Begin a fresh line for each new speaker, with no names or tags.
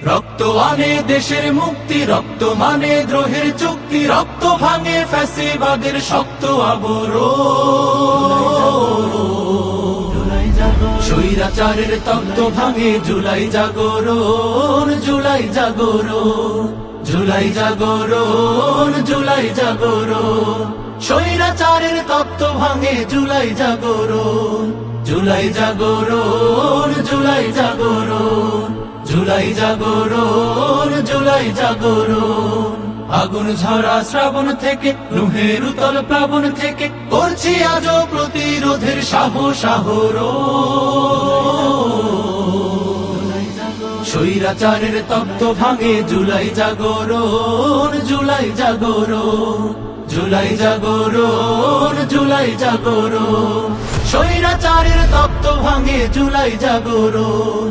রক্ত আনে দেশের মুক্তি, রক্ত মানে দ্রোহের চুক্তি, রক্ত ভাঙে ফ্যাসিবাদের শক্ত আবরণ। স্বৈরাচারের তত্ত্ব ভাঙে জুলাই জাগরণ, জুলাই জাগরণ, জুলাই জাগরণ, জুলাই জাগরণ। স্বৈরাচারের তত্ত্ব ভাঙে জুলাই জাগরণ, জুলাই জাগরণ, জুলাই জাগরণ, জুলাই জাগরণ, জুলাই জাগরণ। আগুন ঝরা শ্রাবণ থেকে, নুহের উতল প্লাবন থেকে করছি আজও প্রতিরোধের সাহস আহরণ। স্বৈরাচারের তত্ত্ব ভাঙে জুলাই জাগরণ, জুলাই জাগরণ, জুলাই জাগরণ, জুলাই জাগরণ। স্বৈরাচারের তত্ত্ব ভাঙে জুলাই জাগরণ,